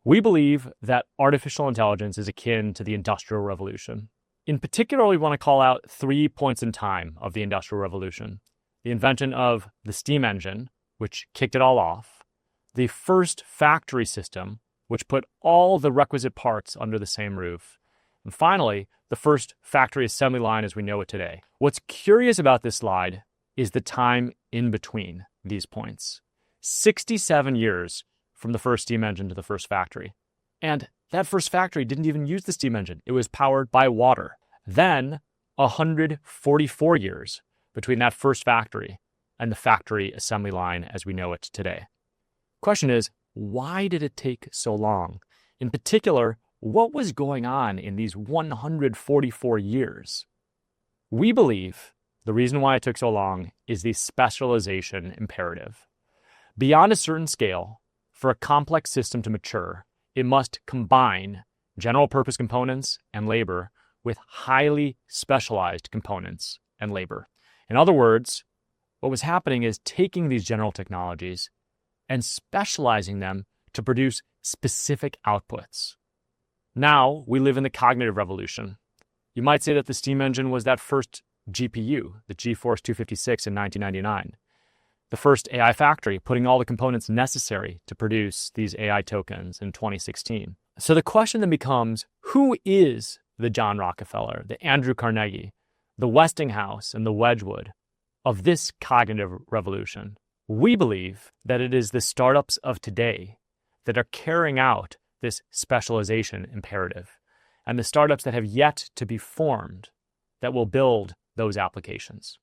We believe that artificial intelligence is akin to the Industrial Revolution. In particular, we want to call out 3 points in time of the Industrial Revolution: the invention of the steam engine, which kicked it all off; the first factory system, which put all the requisite parts under the same roof; and finally, the first factory assembly line as we know it today. What's curious about this slide is the time in between these points. 67 years from the first steam engine to the first factory. And that first factory didn't even use the steam engine. It was powered by water. Then 144 years between that first factory and the factory assembly line as we know it today. Question is, why did it take so long? In particular, what was going on in these 144 years? We believe the reason why it took so long is the specialization imperative. Beyond a certain scale, for a complex system to mature, it must combine general purpose components and labor with highly specialized components and labor. In other words, what was happening is taking these general technologies and specializing them to produce specific outputs. Now we live in the cognitive revolution. You might say that the steam engine was that first GPU, the GeForce 256 in 1999. The first AI factory, putting all the components necessary to produce these AI tokens in 2016. So the question then becomes, who is the John Rockefeller, the Andrew Carnegie, the Westinghouse, and the Wedgwood of this cognitive revolution? We believe that it is the startups of today that are carrying out this specialization imperative, and the startups that have yet to be formed that will build those applications.